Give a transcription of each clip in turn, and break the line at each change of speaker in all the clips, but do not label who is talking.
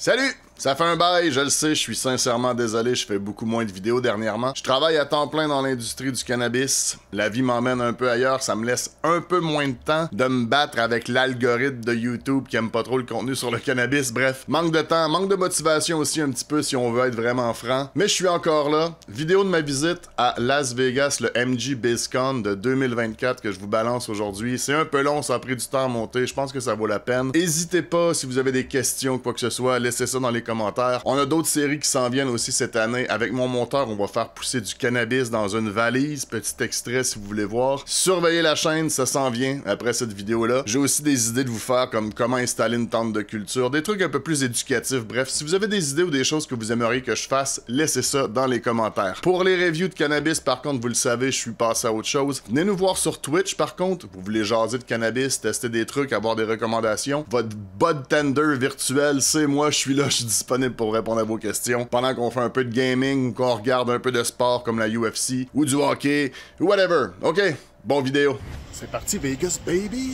Salut! Ça fait un bail, je le sais, je suis sincèrement désolé, je fais beaucoup moins de vidéos dernièrement. Je travaille à temps plein dans l'industrie du cannabis. La vie m'emmène un peu ailleurs, ça me laisse un peu moins de temps de me battre avec l'algorithme de YouTube qui aime pas trop le contenu sur le cannabis. Bref, manque de temps, manque de motivation aussi un petit peu si on veut être vraiment franc. Mais je suis encore là. Vidéo de ma visite à Las Vegas, le MJ BizCon de 2024 que je vous balance aujourd'hui. C'est un peu long, ça a pris du temps à monter, je pense que ça vaut la peine. N'hésitez pas si vous avez des questions, quoi que ce soit, laissez ça dans les commentaires. On a d'autres séries qui s'en viennent aussi cette année. Avec mon monteur, on va faire pousser du cannabis dans une valise. Petit extrait si vous voulez voir. Surveillez la chaîne, ça s'en vient après cette vidéo-là. J'ai aussi des idées de vous faire comme comment installer une tente de culture, des trucs un peu plus éducatifs. Bref, si vous avez des idées ou des choses que vous aimeriez que je fasse, laissez ça dans les commentaires. Pour les reviews de cannabis, par contre, vous le savez, je suis passé à autre chose. Venez nous voir sur Twitch, par contre. Vous voulez jaser de cannabis, tester des trucs, avoir des recommandations. Votre bud tender virtuel, c'est moi, je suis là, je suis disponible pour répondre à vos questions pendant qu'on fait un peu de gaming ou qu'on regarde un peu de sport comme la UFC ou du hockey ou whatever. OK, bon vidéo. C'est parti Vegas, baby!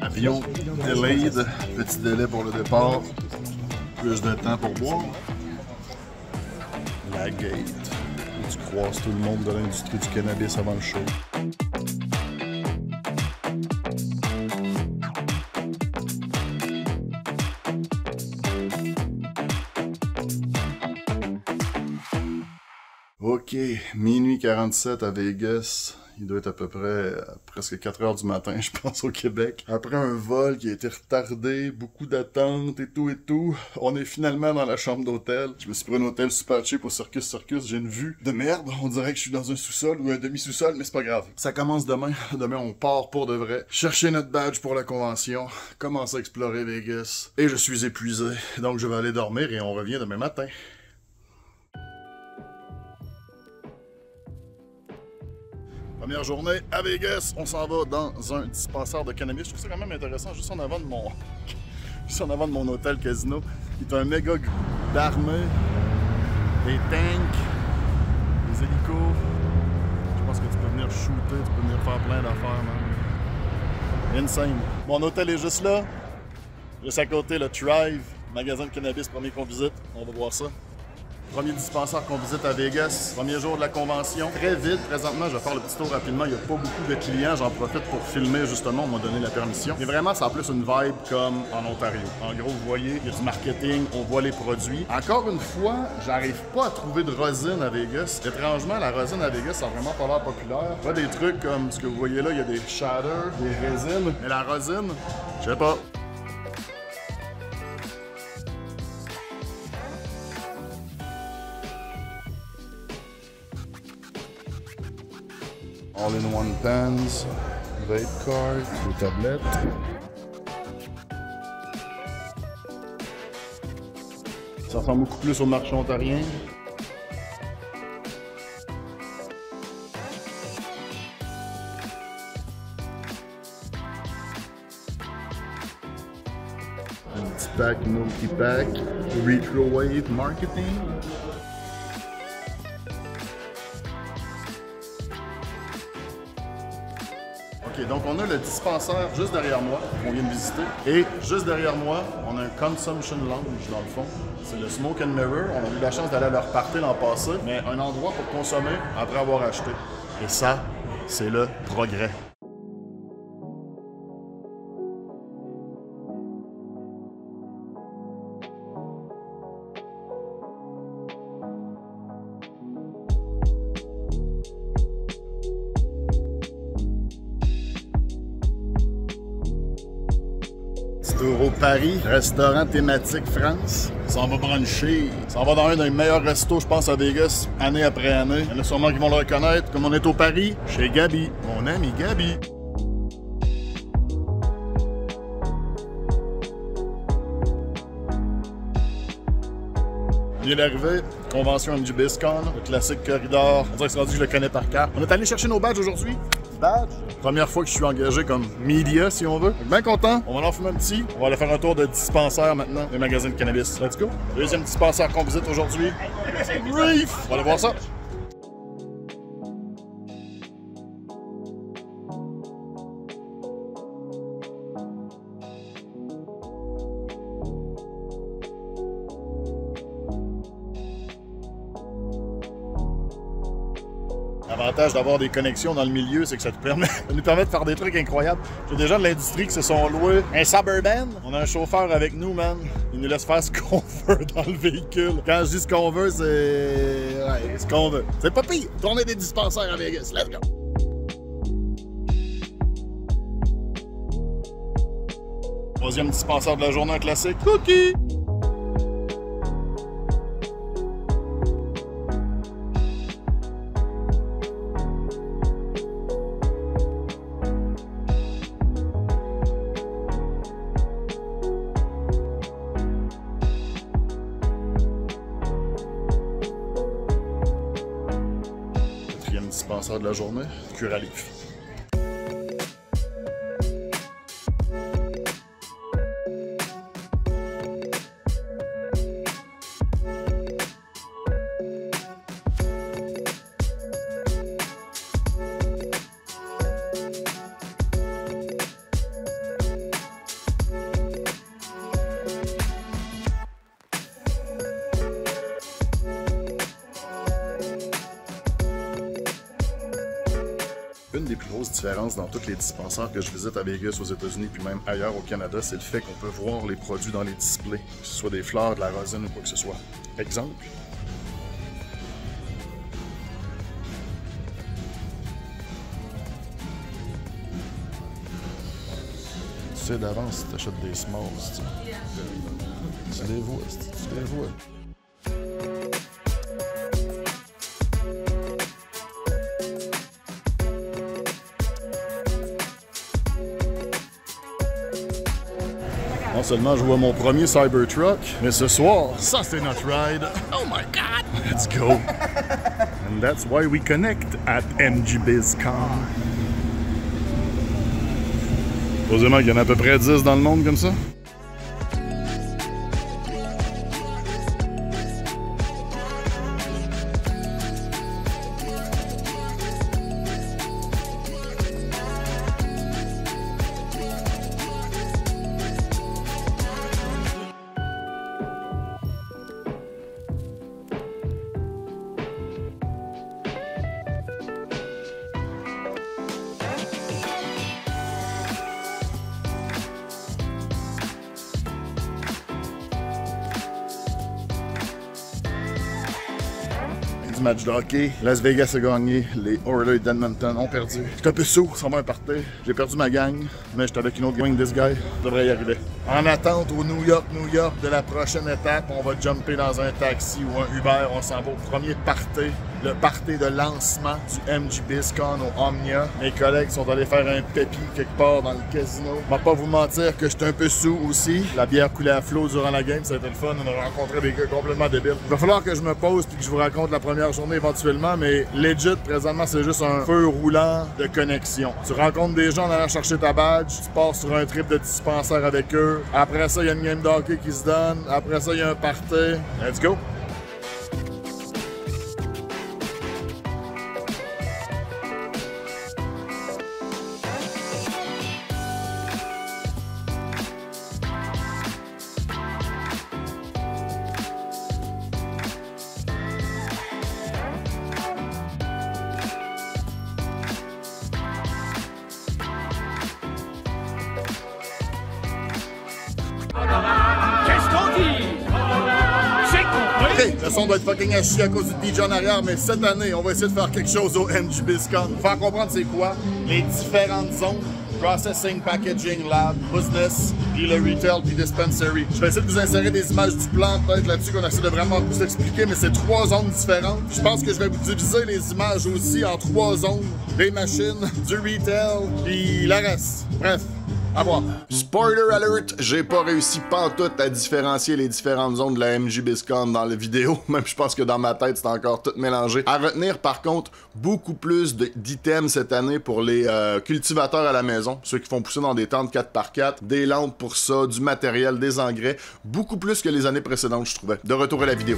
Avion delayed, petit délai pour le départ, plus de temps pour boire. La gate. Tu croises tout le monde de l'industrie du cannabis avant le show. Ok, minuit 47 à Vegas. Il doit être à peu près presque 4 heures du matin, je pense, au Québec. Après un vol qui a été retardé, beaucoup d'attentes et tout, on est finalement dans la chambre d'hôtel. Je me suis pris un hôtel super cheap au Circus. J'ai une vue de merde. On dirait que je suis dans un sous-sol ou un demi-sous-sol, mais c'est pas grave. Ça commence demain. Demain, on part pour de vrai. Chercher notre badge pour la convention. Commencer à explorer Vegas. Et je suis épuisé. Donc, je vais aller dormir et on revient demain matin. Première journée à Vegas, on s'en va dans un dispensaire de cannabis. Je trouve ça quand même intéressant, juste en avant de mon hôtel casino. Il est un méga d'armée, des tanks, des hélicos. Je pense que tu peux venir shooter, tu peux venir faire plein d'affaires, man. Insane. Mon hôtel est juste là. Juste à côté, le Thrive, magasin de cannabis, premier qu'on visite. On va voir ça. Premier dispensaire qu'on visite à Vegas, premier jour de la convention. Très vite, présentement, je vais faire le petit tour rapidement. Il n'y a pas beaucoup de clients, j'en profite pour filmer justement, on m'a donné la permission. Mais vraiment, ça a plus une vibe comme en Ontario. En gros, vous voyez, il y a du marketing, on voit les produits. Encore une fois, j'arrive pas à trouver de rosine à Vegas. Étrangement, la rosine à Vegas, ça n'a vraiment pas l'air populaire. Pas des trucs comme ce que vous voyez là, il y a des shaders, des résines. Mais la rosine, je sais pas. All-in-one pens, vape card, des tablettes. Ça ressemble beaucoup plus au marché ontarien. Un petit pack, multi-pack, Retrowave Marketing. Ok, donc on a le dispensaire juste derrière moi, qu'on vient de visiter. Et juste derrière moi, on a un Consumption Lounge dans le fond. C'est le Smoke and Mirror. On a eu la chance d'aller à leur party l'an passé, mais un endroit pour consommer après avoir acheté. Et ça, c'est le progrès. Au Paris, restaurant thématique France. Ça va bruncher. Ça va dans un des meilleurs restos, je pense, à Vegas, année après année. Il y en a sûrement qui vont le reconnaître. Comme on est au Paris, chez Gabi, mon ami Gabi.
Bien d'arriver, convention MJBizCon, le classique corridor. On dirait que c'est rendu que je le connais par cœur. On est allé chercher nos badges aujourd'hui. Badge. Première fois que je suis engagé comme media, si on veut. Bien content. On va en fumer un petit. On va aller faire un tour de dispensaire maintenant, des magasins de cannabis. Let's go. Deuxième dispensaire qu'on visite aujourd'hui. Reef. On va aller voir ça. L'avantage d'avoir des connexions dans le milieu, c'est que ça nous permet de faire des trucs incroyables. J'ai des gens de l'industrie qui se sont loués un Suburban. On a un chauffeur avec nous, man. Il nous laisse faire ce qu'on veut dans le véhicule. Quand je dis ce qu'on veut, c'est... Ouais, ce qu'on veut. C'est pas pire. Tourner des dispensaires à Vegas. Let's go! Troisième dispensaire de la journée, un classique. Cookie! Dispensaire de la journée, Curaleaf. Une des plus grosses différences dans tous les dispensaires que je visite à Vegas, aux États-Unis, puis même ailleurs au Canada, c'est le fait qu'on peut voir les produits dans les displays, que ce soit des fleurs, de la rosine ou quoi que ce soit. Exemple. Tu sais d'avance si t'achètes des smalls, tu les vois, tu les vois. Non seulement je vois mon premier Cybertruck, mais ce soir, ça c'est notre ride. Oh my God! Let's go! And that's why we connect at MJBizCon. Supposément qu'il y en a à peu près 10 dans le monde comme ça. Du match de hockey. Las Vegas a gagné. Les Oilers d'Edmonton ont perdu. J'étais un peu sourd, ça m'a parti. J'ai perdu ma gang, mais j'étais avec une autre gang, this guy. Je devrais y arriver. En attente au New York de la prochaine étape, on va jumper dans un taxi ou un Uber. On s'en va au premier party. Le party de lancement du MJBizCon au Omnia. Mes collègues sont allés faire un pépi quelque part dans le casino. Je vais pas vous mentir que j'étais un peu sous aussi. La bière coulait à flot durant la game, ça a été le fun. On a rencontré des gars complètement débiles. Il va falloir que je me pose puis que je vous raconte la première journée éventuellement, mais legit, présentement, c'est juste un feu roulant de connexion. Tu rencontres des gens en allant chercher ta badge, tu pars sur un trip de dispensaire avec eux. Après ça, il y a une game de hockey qui se donne. Après ça, il y a un party. Let's go! OK, le son doit être fucking à chier à cause du DJ en arrière, mais cette année, on va essayer de faire quelque chose au MJBizCon. Faire comprendre c'est quoi les différentes zones. Processing, Packaging, Lab, Business, puis le Retail, puis Dispensary. Je vais essayer de vous insérer des images du plan, peut-être là-dessus, qu'on essaie de vraiment vous expliquer, mais c'est 3 zones différentes. Je pense que je vais vous diviser les images aussi en 3 zones. Des machines, du Retail, puis la reste. Bref, À voir.
Spoiler alert, j'ai pas réussi pantoute à différencier les différentes zones de la MJ BISCON dans la vidéo. Même je pense que dans ma tête, c'est encore tout mélangé. À retenir par contre, beaucoup plus d'items cette année pour les cultivateurs à la maison, ceux qui font pousser dans des tentes 4x4, des lampes pour ça, du matériel, des engrais, beaucoup plus que les années précédentes, je trouvais. De retour à la vidéo.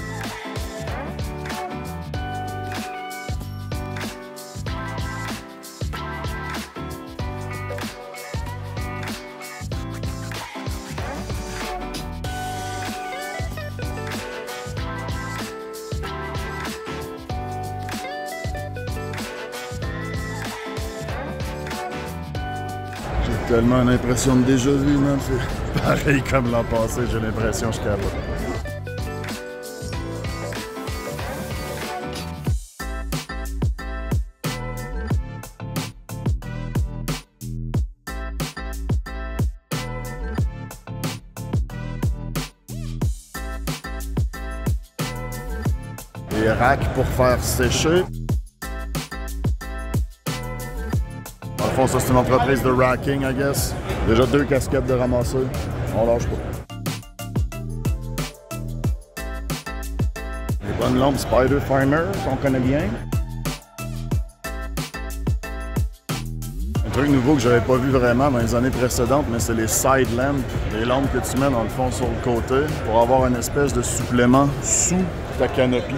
J'ai tellement l'impression de déjà vu, man. C'est pareil comme l'an passé, j'ai l'impression, je capote. Les racks pour faire sécher. Dans le fond, ça c'est une entreprise de racking, I guess. Déjà 2 casquettes de ramasser. On lâche pas. Les bonnes lampes Spider Finder qu'on connaît bien. Un truc nouveau que j'avais pas vu vraiment dans les années précédentes, mais c'est les side lamps. Les lampes que tu mets dans le fond sur le côté pour avoir une espèce de supplément sous ta canopie.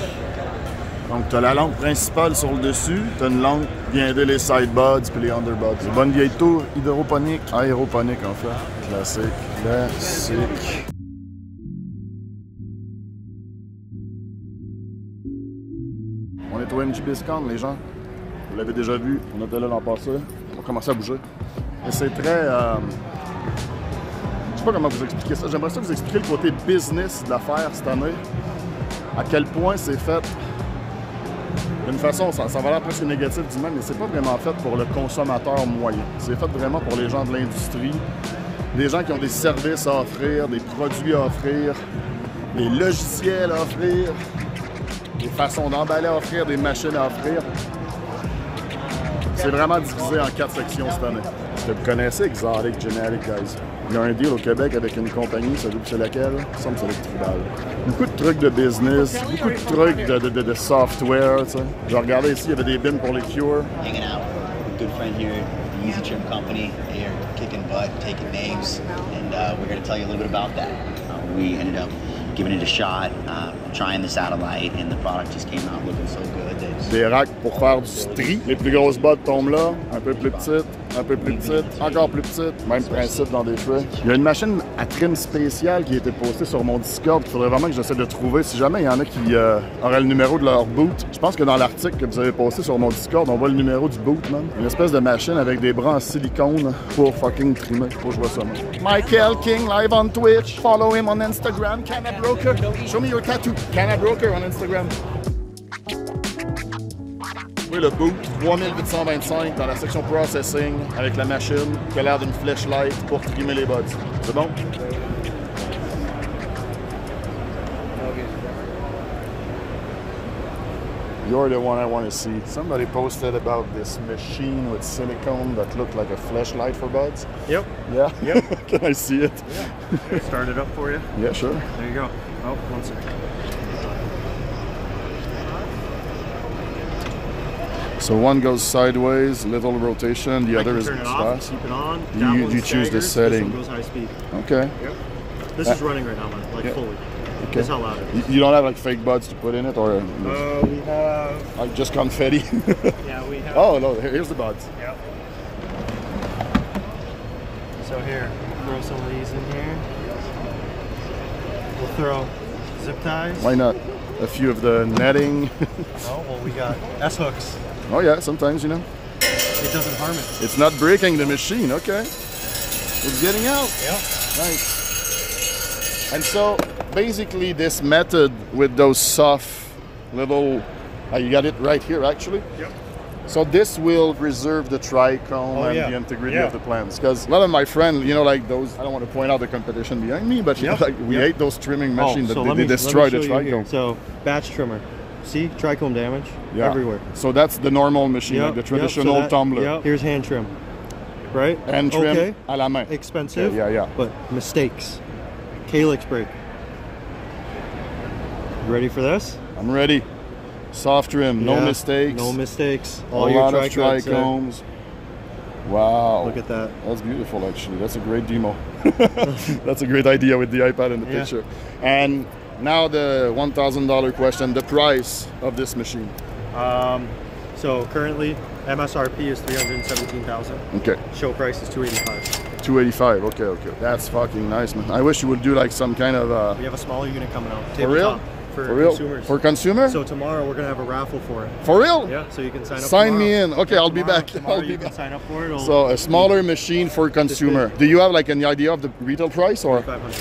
Donc, tu as la lampe principale sur le dessus, tu as une lampe qui vient aider les side buds puis les underbuds. C'est une bonne vieille tour hydroponique, aéroponique en fait. Classique. On est au MJ BISCON, les gens. Vous l'avez déjà vu, on était là l'an passé. On va commencer à bouger. Et c'est très... Je sais pas comment vous expliquer ça. J'aimerais ça vous expliquer le côté business de l'affaire cette année. À quel point c'est fait... D'une façon, ça va l'air presque négatif du même, mais c'est pas vraiment fait pour le consommateur moyen. C'est fait vraiment pour les gens de l'industrie, des gens qui ont des services à offrir, des produits à offrir, des logiciels à offrir, des façons d'emballer à offrir, des machines à offrir. C'est vraiment divisé en 4 sections cette année. Est-ce que vous connaissez Exotic Genetic, guys? Il y a un deal au Québec avec une compagnie, ça veut c'est laquelle? Ça me semble que c'est Tribal. Beaucoup de trucs de business, beaucoup de trucs de software, tu sais. Je regardais ici, il y avait des bins pour les cures.
Hanging out with a good friend here, the Easy Trim Company. They are kicking butt, taking names, and we're going to tell you a little bit about that. We ended up giving it a shot, trying the satellite, and the product just came out looking so good.
Des racks pour faire du tri. Les plus grosses bottes tombent là, un peu plus petites, un peu plus petites, encore plus petites. Même principe dans des trays. Il y a une machine à trim spéciale qui a été postée sur mon Discord. Il faudrait vraiment que j'essaie de trouver. Si jamais il y en a qui auraient le numéro de leur boot. Je pense que dans l'article que vous avez posté sur mon Discord, on voit le numéro du boot, man. Une espèce de machine avec des bras en silicone pour fucking trimer. Faut que je vois ça, man. Michael King live on Twitch. Follow him on Instagram. Canna Broker. Show me your tattoo. Canna Broker on Instagram. Oui, le boot, 3825 dans la section processing avec la machine qui a l'air d'une flashlight pour trimer les buds. C'est bon? You're the one I want to see. Somebody posted about this machine with silicone that looked like a flashlight for buds.
Yep.
Yeah?
Yep.
Can I see it?
Yeah. Start it up for you.
Yeah, sure.
There you go. Oh, 1 second.
So one goes sideways, little rotation, the other is
turn it off,
fast.
keep it on.
You choose the setting.
This one goes high speed.
Okay.
Yep. This is running right now, man, like
yeah.
fully.
Okay.
That's how loud it is.
You don't have like fake buds to put in it, or
We have.
like just confetti?
Yeah, we have.
Oh no, here's the buds.
Yep. So here, throw some of these in here. We'll throw zip ties.
Why not? A few of the netting.
Oh, well, we got S hooks.
Oh yeah, sometimes, you know.
It doesn't harm it.
It's not breaking the machine, okay. It's getting out.
Yep.
Nice. And so, basically this method with those soft little, you got it right here actually.
Yep.
So this will preserve the trichome and the integrity of the plants. Because a lot of my friends, you know, like those, I don't want to point out the competition behind me, but you know, like we hate those trimming machines that they destroy the trichome.
So, batch trimmer. See, trichome damage everywhere.
So that's the normal machine, like the traditional tumbler.
Here's hand trim. right?
And trim
Okay.
à la main.
Expensive.
Yeah.
But mistakes. Calyx brake. You ready for this?
I'm ready. Soft trim, no
Yeah,
mistakes.
No mistakes.
A
All your
lot of
tricoms there.
trichomes. Wow.
Look at that.
That's beautiful, actually. That's a great demo. That's a great idea with the iPad in the
Yeah.
picture. And now the $1,000 question, the price of this machine.
So currently MSRP is 317,000.
Okay,
Show price is 285.
285. Okay. That's fucking nice, man. I wish you would do like some kind of
We have a smaller unit coming out.
for real?
Tabletop For
For real?
consumers.
For consumer?
So tomorrow we're gonna have a raffle for it.
For real?
Yeah, so you can sign up.
Sign me
tomorrow.
in. Okay,
Yeah,
I'll be
tomorrow-
back.
Tomorrow
I'll be
you can
back.
sign up for it. It'll
So a smaller machine for consumer. Do you have like any idea of the retail price or
500.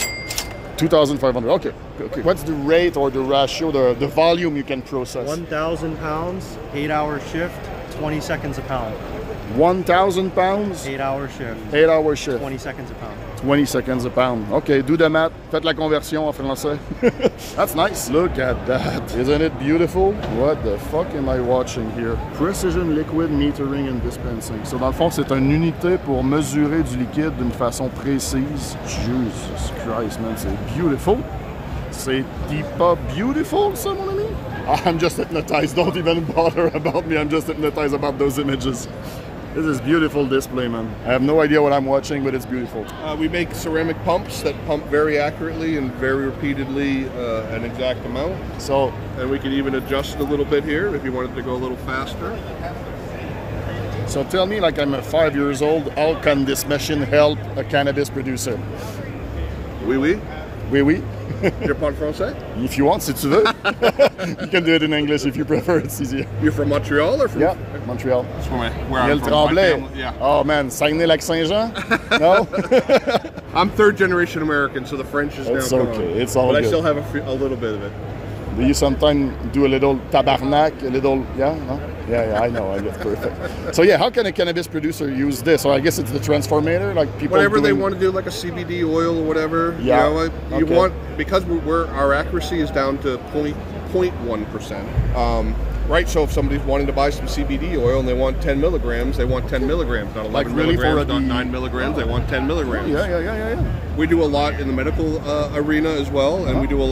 2,500? Okay. What's the rate or the ratio, the volume you can process?
1,000 pounds, 8-hour shift, 20 seconds a pound.
1,000 pounds,
8-hour shift,
8-hour shift,
20 seconds a pound.
20 seconds a pound. Okay, do the math. Faites la conversion en français. That's nice. Look at that. Isn't it beautiful? What the fuck am I watching here? Precision Liquid Metering and Dispensing. So dans le fond, c'est une unité pour mesurer du liquide d'une façon précise. Jesus Christ, man, c'est beautiful. C'est pas beautiful, ça, mon ami? I'm just hypnotized. Don't even bother about me. I'm just hypnotized about those images. This is beautiful display, man. I have no idea what I'm watching, but it's beautiful.
We make ceramic pumps that pump very accurately and very repeatedly an exact amount.
So,
And we can even adjust a little bit here if you wanted to go a little faster.
so tell me, like I'm 5 years old, how can this machine help a cannabis producer?
Oui, oui.
Oui, oui.
Je parle français?
If you want, si tu veux. You can do it in English if you prefer, it's easier.
You're from Montreal or from?
Yeah, Montreal.
That's where
Mille
I'm from. My
Tremblay.
family- yeah.
Oh man, Saguenay-Lac-Saint-Jean? No?
I'm third generation American, so the French is
It's
now gone.
okay, it's all
But I
good.
still have a little bit of it.
Do you sometimes do a little tabarnak, a little, yeah? No? Yeah, I know, I get perfect. So yeah, how can a cannabis producer use this? Or I guess it's the transformator, like people
Whatever they
doing-
want to do, like a CBD oil or whatever.
Yeah.
You know, you
Okay.
want, because our accuracy is down to 0.1%. Right, so if somebody's wanting to buy some CBD oil and they want 10 milligrams, they want 10 milligrams, not 11
Like really for
milligrams, not
the-
9 milligrams, they want 10 milligrams.
Yeah.
We do a lot in the medical arena as well, and we do a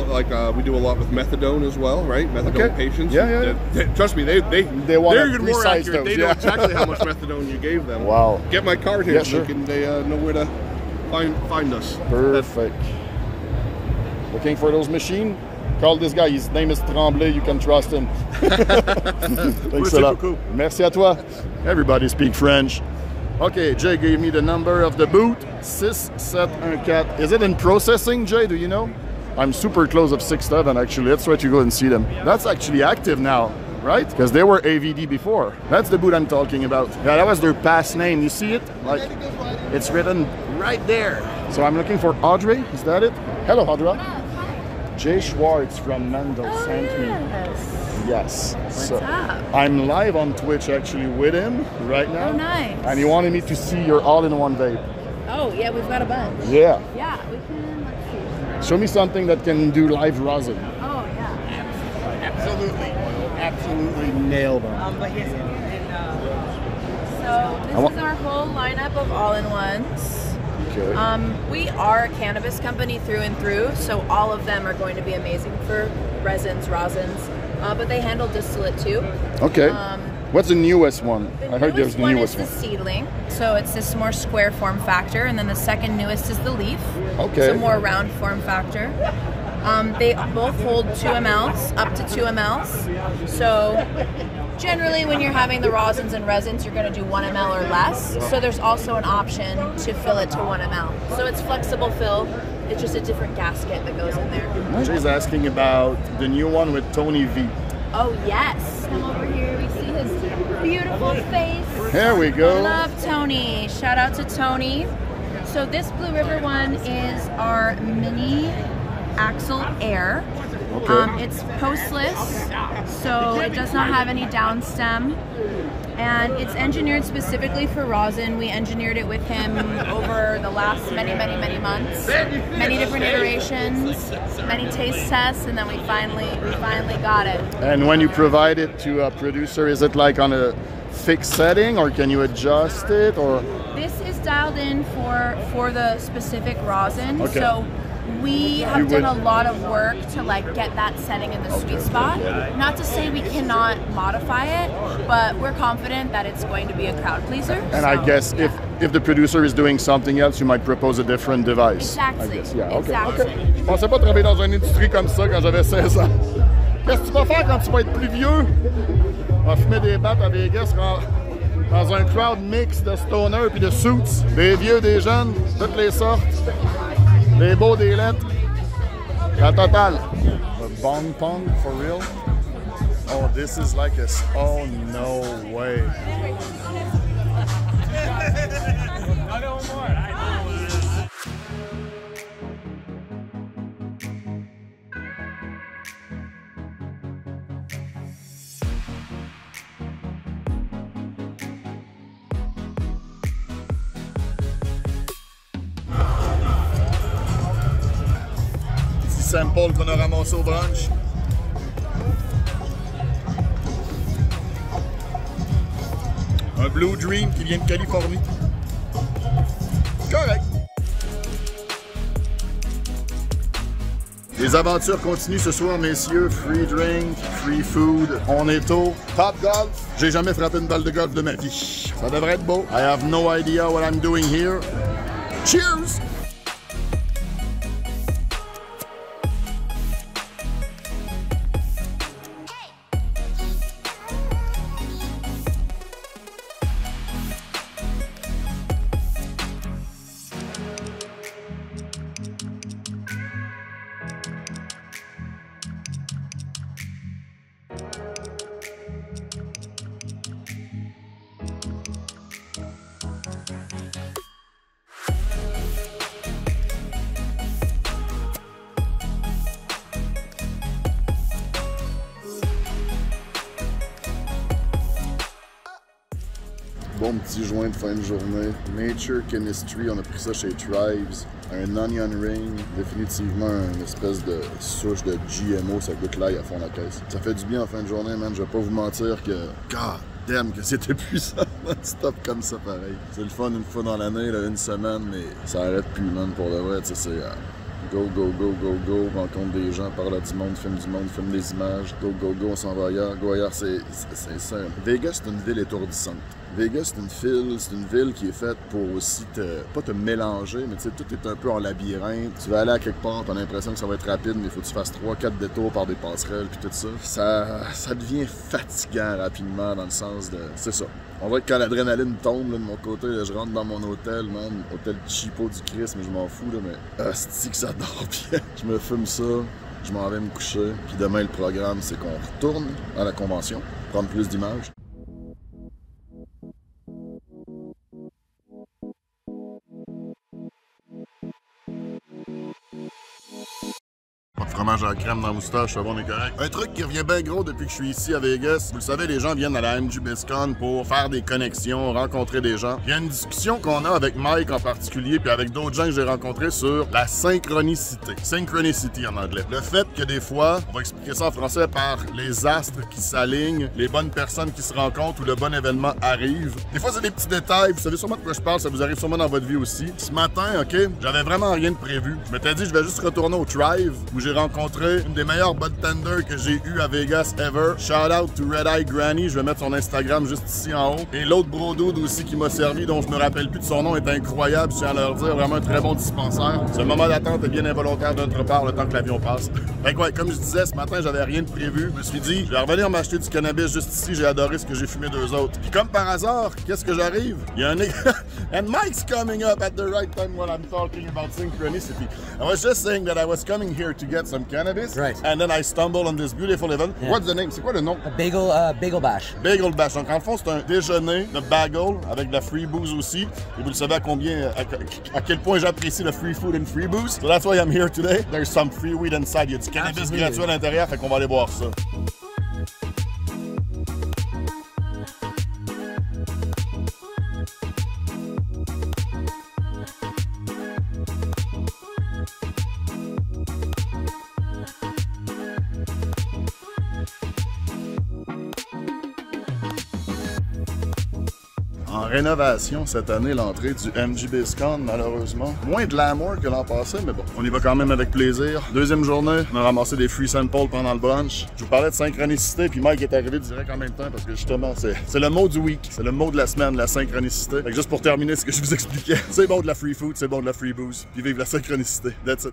lot with methadone as well, right? Methadone
Okay.
patients.
Yeah.
Trust me, they're
want a
even more
precise
accurate.
dose,
They know
yeah.
exactly how much methadone you gave them.
Wow.
Get my card here
Yeah,
so
sure.
they know where to find us.
Perfect. Looking for those machines? Call this guy. His name is Tremblay. You can trust him. Thanks a lot. Merci à toi. Everybody speak French. Okay, Jay gave me the number of the boot. 6714. Is it in processing, Jay? Do you know? I'm super close of 6'7", actually. Let's try to go and see them. That's actually active now, right? Because they were AVD before. That's the boot I'm talking about. Yeah, that was their past name. You see it? Like, it's written right there. So I'm looking for Audrey. Is that it? Hello, Audrey. Jay Schwartz from Mendel sent me. Yes.
What's
So
up?
I'm live on Twitch actually with him right now.
Oh, nice.
And he wanted me to see your all-in-one vape.
Oh, yeah, we've got a bunch.
Yeah.
Yeah, we can, let's see.
Show me something that can do live rosin.
Oh, yeah.
Absolutely nailed them.
So this is our whole lineup of all-in-ones.
Okay.
We are a cannabis company through and through, so all of them are going to be amazing for resins, rosins, but they handle distillate too.
Okay. What's the newest one?
The
I heard there's the
one
newest
is
one.
the seedling, so it's this more square form factor, and then the second newest is the leaf,
Okay.
so more round form factor. They both hold 2 mLs, up to 2 mLs. So generally when you're having the rosins and resins, you're going to do 1 ml or less. So there's also an option to fill it to 1 ml. So it's flexible fill. It's just a different gasket that goes in there.
Jay's asking about the new one with Tony V.
Oh yes, come over here. We see his beautiful face.
Here we go.
Love Tony. Shout out to Tony. So this Blue River one is our mini Axle Air.
Okay.
It's postless, so it does not have any down stem, and it's engineered specifically for rosin. We engineered it with him over the last many months, many different iterations, many taste tests, and then we finally got it.
And when you provide it to a producer, is it like on a fixed setting, or can you adjust it, or?
This is dialed in for the specific rosin.
Okay.
So we have done a lot of work to like get that setting in the sweet spot. Not to say we cannot modify it, but we're confident that it's going to be a crowd pleaser.
And I guess if the producer is doing something else, you might propose a different device.
Exactly.
I guess. Yeah. Okay.
Exactly.
Okay. Je pensais pas travailler dans une industrie comme ça quand j'avais 16 ans. Qu'est-ce que tu vas faire quand tu vas être plus vieux? On va fumer des battes à Vegas dans un crowd mix de stoners puis de suits. Des vieux, des jeunes, toutes les sortes. Des beaux, des lettres. La totale. The bong pong, for real? Oh, this is like a... Oh, no way. Sample qu'on a ramassé au brunch. Un Blue Dream qui vient de Californie. Correct. Les aventures continuent ce soir, messieurs. Free drink, free food. On est au Top Golf. J'ai jamais frappé une balle de golf de ma vie. Ça devrait être beau. I have no idea what I'm doing here. Cheers! Bon petit joint de fin de journée. Nature Chemistry, on a pris ça chez Tribes. Un onion ring, définitivement une espèce de souche de GMO, ça goûte l'ail à fond la caisse. Ça fait du bien en fin de journée, man. Je vais pas vous mentir que... God damn, que c'était puissant non-stop comme ça, pareil. C'est le fun une fois dans l'année, une semaine, mais ça arrête plus, man, pour le vrai. Tu sais, c'est... Go, go, go, go, go, rencontre des gens, parle à du monde, filme des images. Go, go, go, on s'en va ailleurs. Go ailleurs, c'est ça. Vegas, c'est une ville étourdissante. Vegas, c'est une ville qui est faite pour aussi pas te mélanger, mais tu sais, tout est un peu en labyrinthe. Tu vas aller à quelque part, t'as l'impression que ça va être rapide, mais il faut que tu fasses 3-4 détours par des passerelles, puis tout ça. Ça devient fatigant rapidement dans le sens de... C'est ça. On dirait que quand l'adrénaline tombe là, de mon côté, là, je rentre dans mon hôtel, man. Hôtel cheapo du Christ, mais je m'en fous, là, mais... Asti que ça dort bien. Je me fume ça, je m'en vais me coucher. Puis demain, le programme, c'est qu'on retourne à la convention, prendre plus d'images. Pas de fromage à la crème dans la moustache, ça va, on est correct. Un truc qui revient bien gros depuis que je suis ici à Vegas, vous le savez, les gens viennent à la MJ BizCon pour faire des connexions, rencontrer des gens. Il y a une discussion qu'on a avec Mike en particulier, puis avec d'autres gens que j'ai rencontrés sur la synchronicité. Synchronicity en anglais. Le fait que des fois, on va expliquer ça en français par les astres qui s'alignent, les bonnes personnes qui se rencontrent ou le bon événement arrive. Des fois, c'est des petits détails, vous savez sûrement de quoi je parle, ça vous arrive sûrement dans votre vie aussi. Ce matin, OK, j'avais vraiment rien de prévu. Je m'étais dit, je vais juste retourner au Thrive, où j'ai rencontré une des meilleures bartenders que j'ai eu à Vegas ever. Shout out to Red Eye Granny, je vais mettre son Instagram juste ici en haut. Et l'autre bro dude aussi qui m'a servi, dont je me rappelle plus de son nom, est incroyable, je tiens à leur dire, vraiment un très bon dispensaire. Ce moment d'attente est bien involontaire de notre part le temps que l'avion passe. Fait que ouais, comme je disais, ce matin, j'avais rien de prévu. Je me suis dit, je vais revenir m'acheter du cannabis juste ici, j'ai adoré ce que j'ai fumé d'eux autres. Puis comme par hasard, qu'est-ce que j'arrive? Il y a un And Mike's coming up at the right time when I'm talking about synchronicity. I was just saying that I was coming here to get some cannabis.
Right.
And then I stumbled on this beautiful event. Yeah. What's the name? C'est quoi le nom?
A bagel bash.
Bagel bash. Donc, en le fond, c'est un déjeuner de bagel avec de la free booze aussi. Et vous le savez à quel point j'apprécie le free food and free booze. So that's why I'm here today. There's some free weed inside. Il y a du cannabis gratuit à l'intérieur, fait qu'on va aller boire ça. En rénovation cette année, l'entrée du MG BizCon, malheureusement. Moins de glamour que l'an passé, mais bon, on y va quand même avec plaisir. Deuxième journée, on a ramassé des free samples pendant le brunch. Je vous parlais de synchronicité, puis Mike est arrivé direct en même temps parce que justement, c'est le mot du week, c'est le mot de la semaine, la synchronicité. Fait que juste pour terminer ce que je vous expliquais, c'est bon de la free food, c'est bon de la free booze, puis vive la synchronicité. That's it.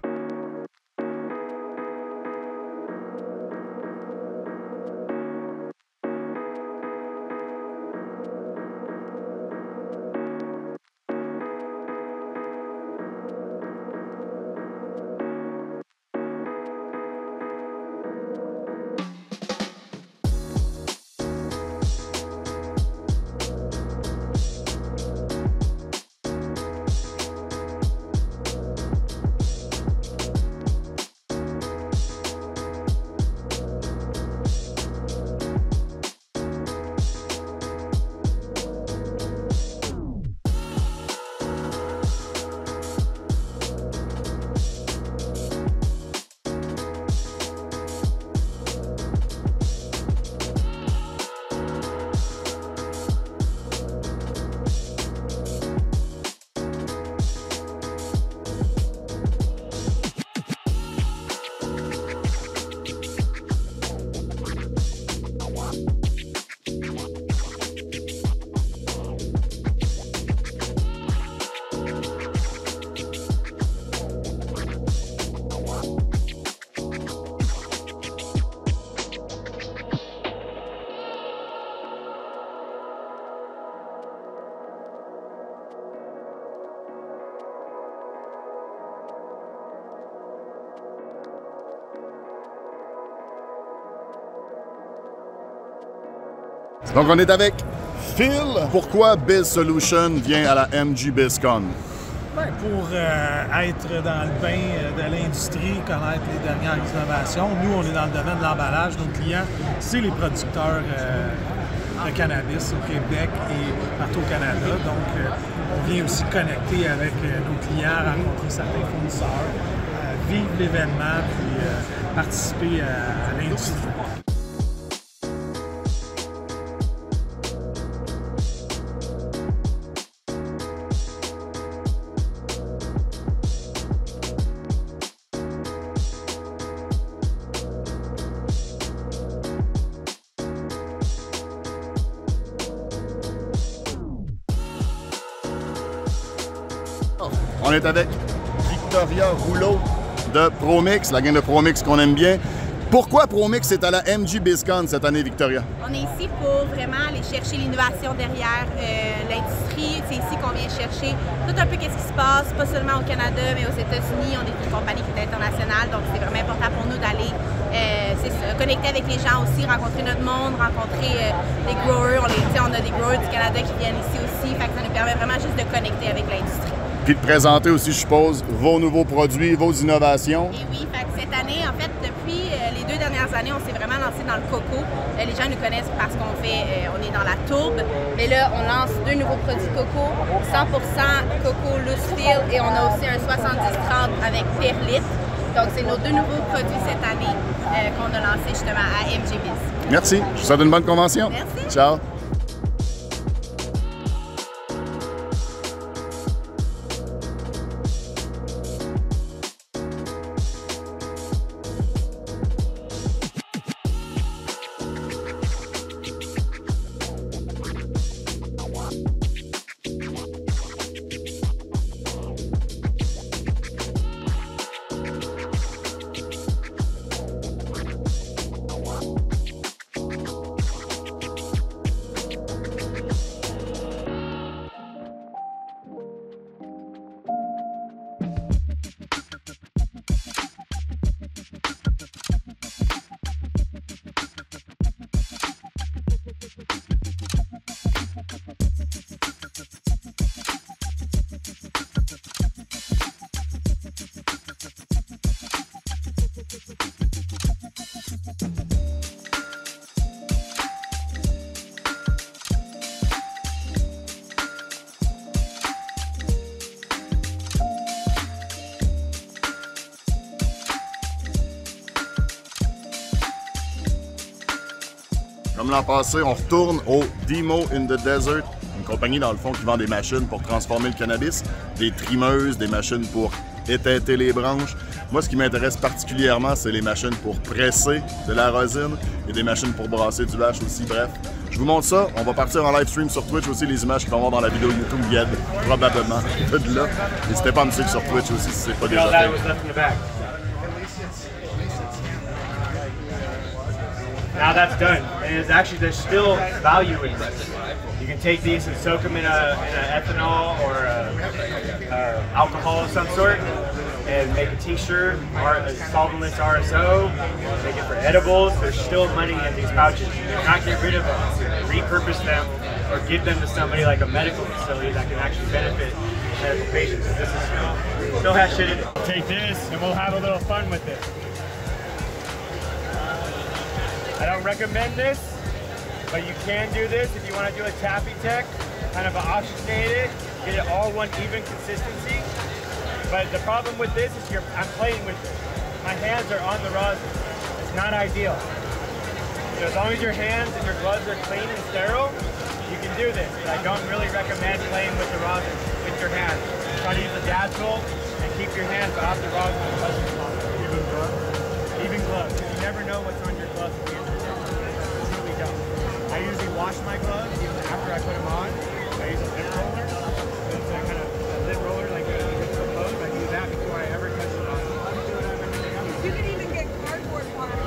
Donc on est avec Phil. Pourquoi Biz Solution vient à la MG BizCon?
Ben, pour être dans le bain de l'industrie, connaître les dernières innovations. Nous, on est dans le domaine de l'emballage. Nos clients, c'est les producteurs de cannabis au Québec et partout au Canada. Donc, on vient aussi connecter avec nos clients, rencontrer certains fournisseurs, vivre l'événement, puis participer à l'industrie.
On est avec Victoria Rouleau de ProMix, la gang de ProMix qu'on aime bien. Pourquoi ProMix est à la MG BizCon cette année, Victoria?
On est ici pour vraiment aller chercher l'innovation derrière l'industrie. C'est ici qu'on vient chercher tout un peu qu'est-ce qui se passe, pas seulement au Canada, mais aux États-Unis. On est une compagnie qui est internationale, donc c'est vraiment important pour nous d'aller connecter avec les gens aussi, rencontrer notre monde, rencontrer des growers. On a des growers du Canada qui viennent ici aussi, fait que ça nous permet vraiment juste de connecter avec l'industrie.
Puis de présenter aussi, je suppose, vos nouveaux produits, vos innovations.
Et oui, fait que cette année, en fait, depuis les 2 dernières années, on s'est vraiment lancé dans le coco. Les gens nous connaissent parce qu'on on est dans la tourbe. Mais là, on lance 2 nouveaux produits coco, 100% coco loose fill et on a aussi un 70-30 avec perlite. Donc, c'est nos 2 nouveaux produits cette année qu'on a lancés justement à MG Biz.
Merci. Je vous souhaite une bonne convention.
Merci.
Ciao. Comme l'an passé, on retourne au Demo in the Desert, une compagnie dans le fond qui vend des machines pour transformer le cannabis, des trimeuses, des machines pour étêter les branches. Moi, ce qui m'intéresse particulièrement, c'est les machines pour presser de la rosine et des machines pour brasser du hash aussi. Bref, je vous montre ça. On va partir en live stream sur Twitch aussi. Les images qu'ils vont voir dans la vidéo YouTube viennent probablement de là. N'hésitez pas à me suivre sur Twitch aussi si c'est pas déjà fait.
Now that's done, and it's actually there's still value in this. You can take these and soak them in a ethanol or alcohol of some sort, and make a tincture or a solventless RSO. Make it for edibles. There's still money in these pouches. You cannot get rid of them. Repurpose them or give them to somebody like a medical facility that can actually benefit medical patients. This is still has shit in it. Take this, and we'll have a little fun with it. I don't recommend this, but you can do this if you want to do a tappy tech, kind of oxygenate it, get it all one even consistency. But the problem with this is I'm playing with it. My hands are on the rosin. It's not ideal. So as long as your hands and your gloves are clean and sterile, you can do this. But I don't really recommend playing with the rosin with your hands. Try to use a dad tool and keep your hands off the rosin unless it's possible. Even gloves? Even gloves. You never know what's on your gloves at the end of the day. You really don't. I usually wash my gloves even after I put them on. I use a lip roller. It's a kind of a lip roller like you use for clothes. I do that before I ever touch the rosin.
You can even get cardboard parts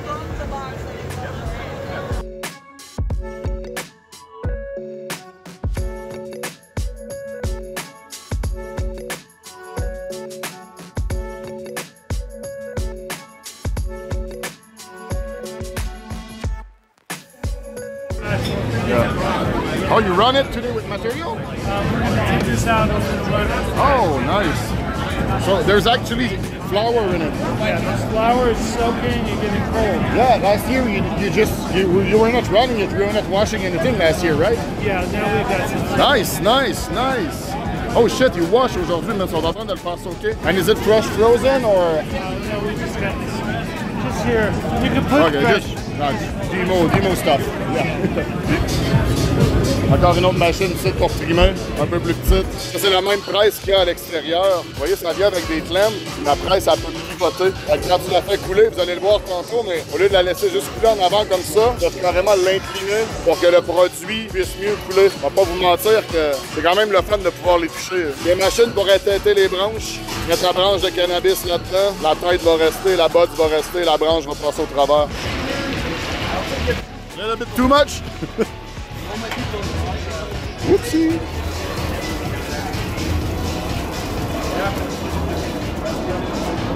from the box.
Oh, you run it today with material?
We're going to take this out and run it.
Oh, nice. So there's actually flour in it.
Yeah, this flour is soaking and getting cold.
Yeah, last year you were not running it, you were not washing anything last year, right?
Yeah, now we've got some.
Nice, nice, nice. Oh shit, you wash aujourd'hui, mais ils sont en train de le faire soaker. And is it fresh frozen or?
No, we just got this. Just here. You can put fresh.
Just nice. Demo stuff. Yeah. Encore une autre machine ici pour trimer, un peu plus petite. Ça, c'est la même presse qu'il y a à l'extérieur. Vous voyez, ça vient avec des clemmes. La presse, elle peut pivoter. Quand tu la fais couler, vous allez le voir tantôt, mais au lieu de la laisser juste couler en avant comme ça, tu vas carrément l'incliner pour que le produit puisse mieux couler. On va pas vous mentir que c'est quand même le fun de pouvoir les toucher. Des machines pour étêter les branches. Mettre la branche de cannabis là-dedans. La tête va rester, la botte va rester, la branche va passer au travers. A little bit too much? Oupsie!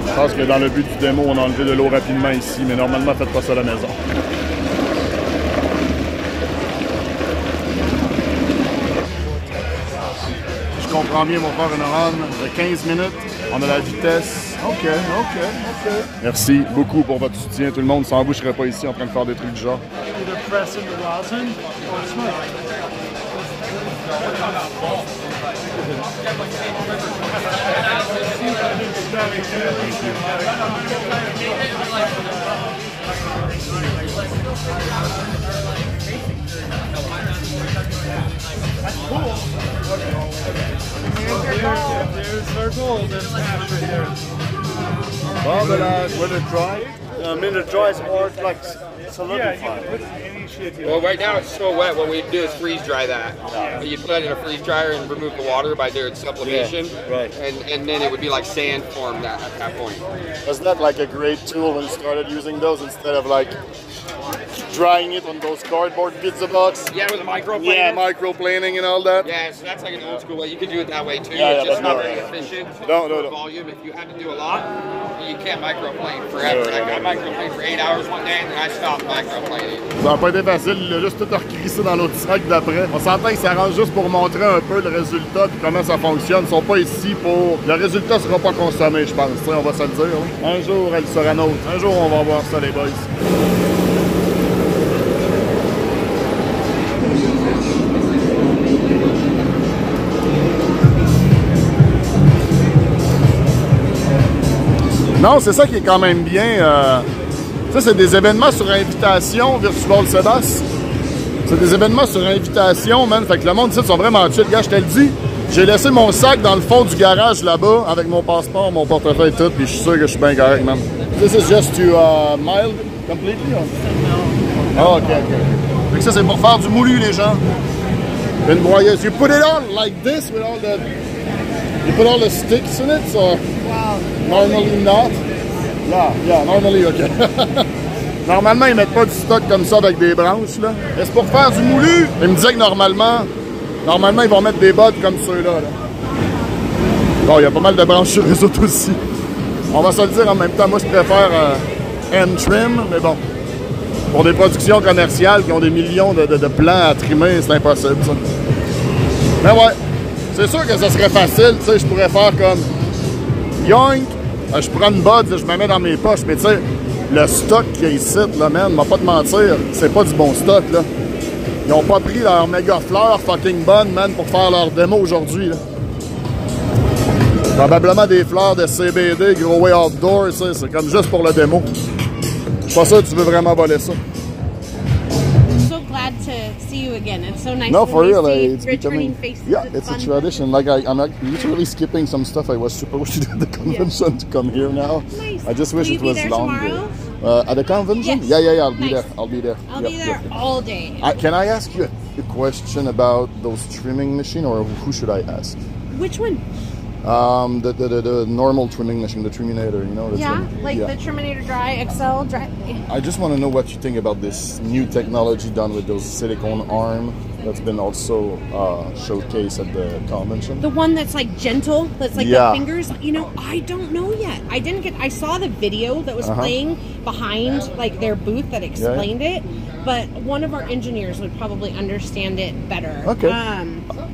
Je pense que dans le but du démo, on a enlevé de l'eau rapidement ici, mais normalement, faites pas ça à la maison. Je comprends bien, on va faire une run de 15 minutes. On a la vitesse. OK. Merci beaucoup pour votre soutien, tout le monde. Sans vous, je serais pas ici en train de faire des trucs du genre.
That's cool. There's our goal. There's hash right there.
Well, but when it dry,
When it dries more, it's like solidified. Yeah, you can put any shit.
Well, right now it's so wet. What we do is freeze dry that. You put it in a freeze dryer and remove the water by doing sublimation.
Yeah, right.
And then it would be like sand formed at that point.
Wasn't that like a great tool when you started using those instead of like drying it on those cardboard pizza box?
Yeah, with a microplaner.
Yeah, microplaning and all that.
Yeah, so that's like an old school way. You could do it that way too.
Yeah,
it's just not
no.
very efficient.
No.
Volume. If you had to do a lot, you can't microplane forever. Like I microplaned for 8 hours one day and then I stopped microplaning.
Ça n'a pas été facile, il a juste tout recrissé dans l'autre sac d'après. On s'entend que ça range juste pour montrer un peu le résultat et comment ça fonctionne. Ils sont pas ici pour... Le résultat sera pas consommé, je pense. On va se le dire. Hein. Un jour, elle sera nôtre. Un jour, on va voir ça, les boys. Non, c'est ça qui est quand même bien. Ça, c'est des événements sur invitation, Virtual Sebas. C'est des événements sur invitation, man. Fait que le monde ici sont vraiment chill. Gars, je te le dis, j'ai laissé mon sac dans le fond du garage là-bas avec mon passeport, mon portefeuille et tout, puis je suis sûr que je suis bien correct, man. This is just to mild completely? Or? Oh, ok. Fait que ça, c'est pour faire du moulu, les gens. Une broyeuse. You put it on like this with all the... You put all the sticks in it, or... Wow. Normally not? Yeah, normally, ok. Normalement, ils mettent pas du stock comme ça avec des branches, là. Mais c'est pour faire du moulu. Ils me disaient que normalement, ils vont mettre des bottes comme ceux-là, là. Bon, il y a pas mal de branches sur les autres aussi. On va se le dire en même temps. Moi, je préfère hand-trim, mais bon. Pour des productions commerciales qui ont des millions de plans à trimer, c'est impossible, ça. Mais ouais, c'est sûr que ça serait facile, tu sais. Je pourrais faire comme... Yoink! Je prends une botte, je me mets dans mes poches, mais tu sais... Le stock qu'il y a ici, là, man, m'a pas de mentir, c'est pas du bon stock, là. Ils ont pas pris leur méga fleurs fucking bonnes, man, pour faire leur démo aujourd'hui, là. Probablement des fleurs de CBD, Grow Way Outdoor, tu sais, c'est comme juste pour le démo. Je suis pas sûr que tu veux vraiment voler ça.
So glad to see you again. It's so nice
No, for real,
it's
becoming,
faces.
yeah, it's a tradition. Like I'm literally skipping some stuff I was supposed to do at the convention to come here now.
Nice.
I just wish it was longer. At the convention?
Yes.
Yeah, I'll be
Nice.
there. I'll be there.
I'll be there all day.
Can I ask you a question about those trimming machine, or who should I ask?
Which one?
The normal trimming machine, the Triminator, you know?
Yeah, like the Terminator Dry, XL Dry.
I just want to know what you think about this new technology done with those silicone arm that's been also showcased at the convention.
The one that's like gentle, that's like
Yeah.
the fingers. You know, I don't know yet. I saw the video that was playing behind like their booth that explained it, but one of our engineers would probably understand it better.
Okay.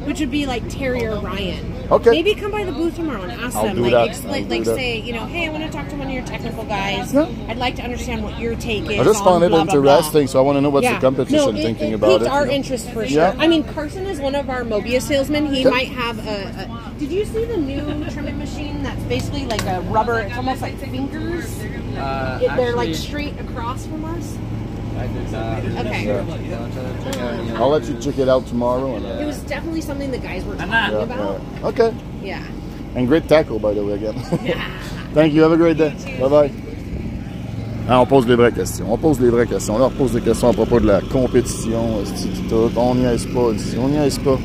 Which would be like Terry or Ryan.
Okay.
Maybe come by the booth tomorrow and ask
I'll
them,
do
like,
that.
explain,
I'll do
like
that.
say, you know, hey, I want to talk to one of your technical guys.
Yeah.
I'd like to understand what your take is.
I just
on
found it
blah, blah, blah.
interesting, so I want to know what's the competition thinking about
piqued
it.
our
You know?
interest for sure.
Yeah.
I mean, Carson is one of our Mobius salesmen. He
Okay.
might have a. Did you see the new trimming machine that's basically like a rubber? It's almost like fingers. They're like straight across from us. Okay.
I'll let you check it out tomorrow. And,
It was definitely something the guys were talking about.
Okay.
Yeah.
And great tackle, by the way, again. Thank you. Have a great day. Bye-bye. Ah, on pose les vraies questions. On pose les vraies questions. Là, on pose des questions à propos de la compétition. Tout. On niaise pas ici. On niaise pas.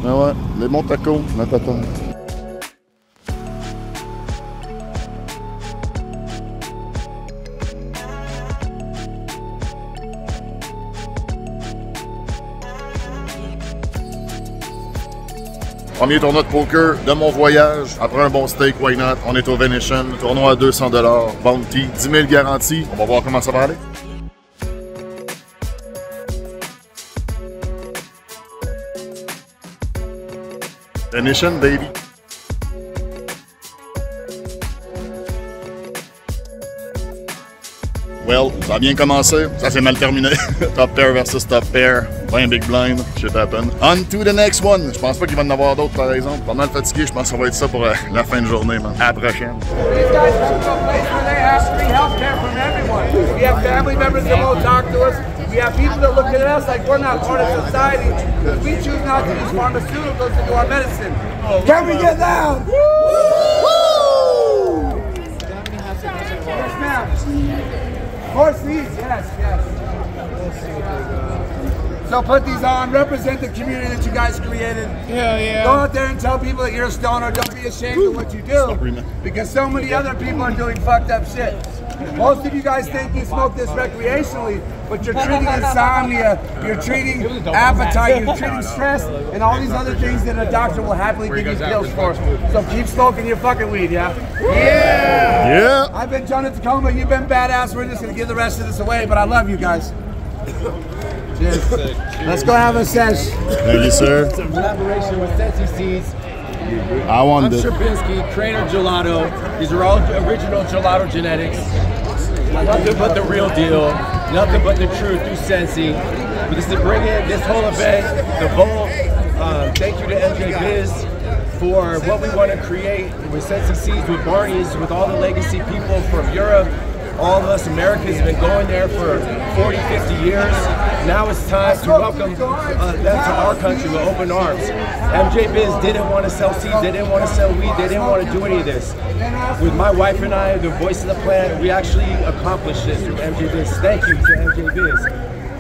Mais ouais, les bons tacos, la patente. Premier tournoi de poker de mon voyage. Après un bon steak, why not? On est au Venetian. Tournoi à 200 $. Bounty, 10 000 garanties. On va voir comment ça va aller. Venetian, baby. Well, ça a bien commencé. Ça s'est mal terminé. Top pair versus top pair. 20 big blind. Shit happened. On to the next one. Je pense pas qu'il va en avoir d'autres, par exemple. Pas mal fatigué. Je pense que ça va être ça pour la fin de journée, man. À la prochaine.
These guys are to a place where they ask free healthcare from everyone. We have family members that won't talk to us. We have people that look at us like we're not part of society because we choose not to use pharmaceuticals to do our medicine. Can we get loud? Woo! Yes, ma'am. Horse these, yes. So put these on, represent the community that you guys created. Yeah. Go out there and tell people that you're a stoner. Don't be ashamed of what you do. Because so many other people are doing fucked up shit. Most of you guys think you smoke this recreationally, but you're treating insomnia, you're treating appetite, you're treating stress, and all these other things that a doctor will happily give you pills for. So keep smoking your fucking weed, yeah? Yeah! I've been John at Tacoma, you've been badass. We're just gonna give the rest of this away, but I love you guys. Cheers. Let's go have a sesh.
Thank you, sir.
It's a collaboration with Sensi Seeds.
I wanted
I'm Sherbinsky, Craner Gelato. These are all original gelato genetics. Nothing but the real deal. Nothing but the truth through Sensi. But this is to bring in this whole event, the Bowl. Thank you to MJ Biz for what we want to create with Sensi Seeds, with Barney's, with all the legacy people from Europe. All of us Americans have been going there for 40, 50 years. now it's time to welcome them to our country with open arms. MJ Biz didn't want to sell seeds, they didn't want to sell weed, they didn't want to do any of this. With my wife and I, the voice of the plant, we actually accomplished this through MJ Biz. Thank you to MJ Biz.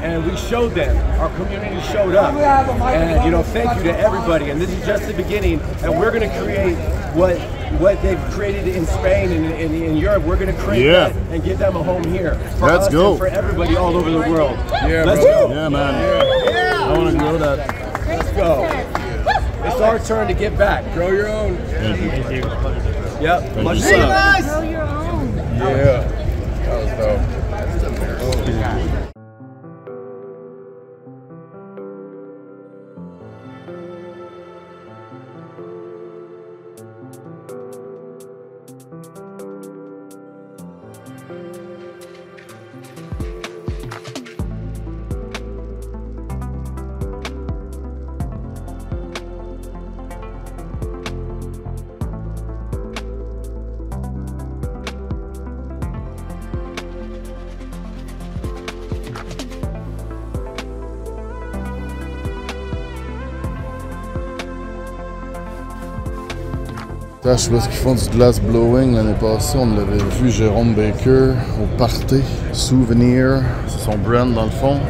And we showed them, our community showed up. And you know, thank you to everybody. And this is just the beginning. And we're gonna create what they've created in Spain and in Europe. We're gonna create that and give them a home here. For
Let's
us
go.
And for everybody all over the world.
Yeah,
let's
bro.
go.
Yeah, man. Yeah. I wanna grow that.
Let's go. It's our turn to give back. Grow your own. Yep. Much love.
Grow your own.
Yeah. That was dope.
Je sais pas ce qu'ils font du glass blowing l'année passée, on l'avait vu Jérôme Baker au party. Souvenir, c'est son brand dans le fond.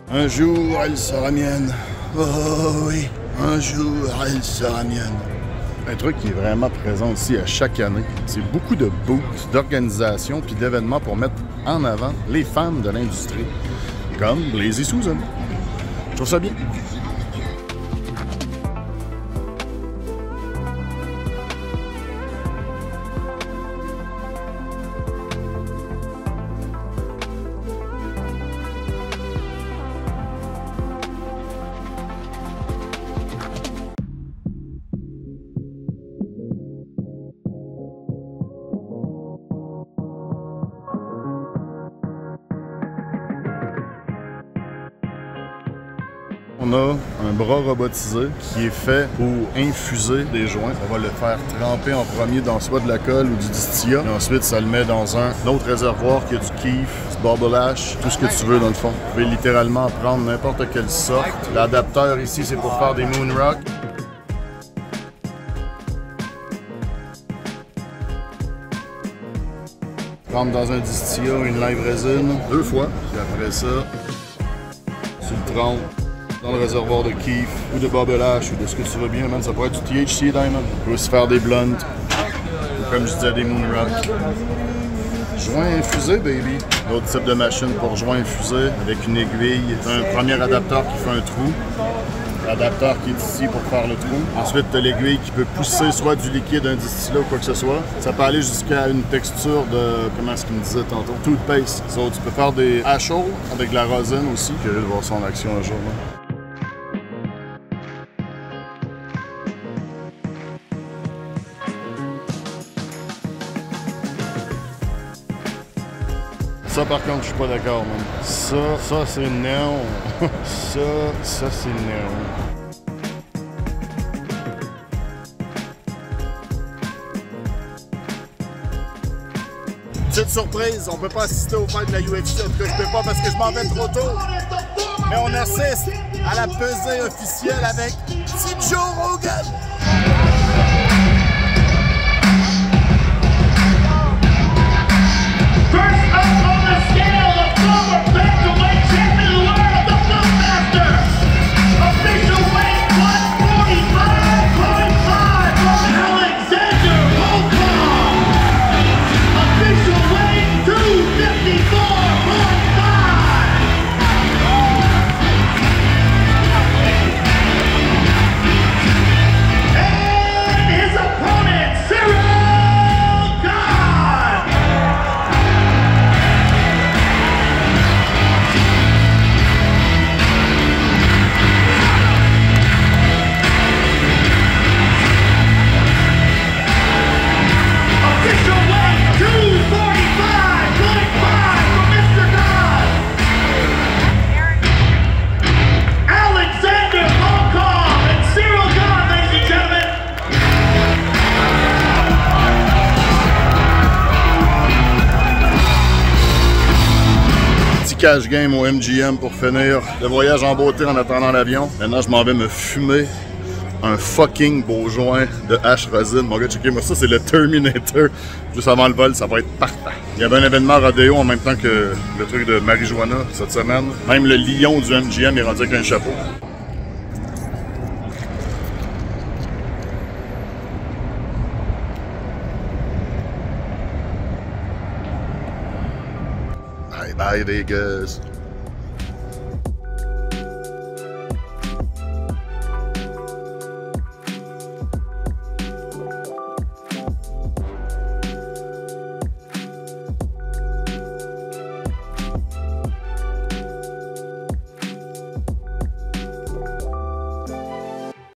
Un jour, elle sera mienne. Oh oui, un jour, elle sera mienne. Un truc qui est vraiment présent aussi à chaque année, c'est beaucoup de booths, d'organisations puis d'événements pour mettre en avant les femmes de l'industrie, comme Blazy Susan. Je trouve ça bien. On a un bras robotisé qui est fait pour infuser des joints. On va le faire tremper en premier dans soit de la colle ou du distillat. Et ensuite, ça le met dans un autre réservoir qui a du kief, du bubble ash, tout ce que tu veux dans le fond. Vous pouvez littéralement prendre n'importe quelle sorte. L'adapteur ici, c'est pour faire des moon rock. Prendre dans un distillat une live resin 2 fois. Puis après ça, tu le trempes dans le réservoir de kief ou de bubble ash ou de ce que tu veux bien, man. Ça pourrait être du THC Diamond. Tu peux aussi faire des blunts, ou comme je disais, des moon rock. Joint infusé, baby. L'autre type de machine pour joint infusé avec une aiguille. Un premier adapteur qui fait un trou. L'adapteur qui est ici pour faire le trou. Ensuite, tu as l'aiguille qui peut pousser soit du liquide, un distillat ou quoi que ce soit. Ça peut aller jusqu'à une texture de, comment est-ce qu'il me disait tantôt, toothpaste. So, tu peux faire des ashholes avec de la rosin aussi. Curieux de voir ça en action un jour. Là. Ça, par contre, je suis pas d'accord, man. Ça, c'est néon. ça, c'est néon. Petite surprise, on peut pas assister au fight de la UFC. En tout cas, je peux pas parce que je m'en vais trop tôt. Mais on assiste à la pesée officielle avec Petit Joe Rogan. cash game au MGM pour finir le voyage en beauté en attendant l'avion. Maintenant, je m'en vais me fumer un fucking beau joint de hache rosine. Mon gars, checkez-moi ça, c'est le Terminator. Juste avant le vol, ça va être parfait. Il y avait un événement rodéo en même temps que le truc de marijuana cette semaine. Même le lion du MGM est rendu avec un chapeau. Bye bye Vegas.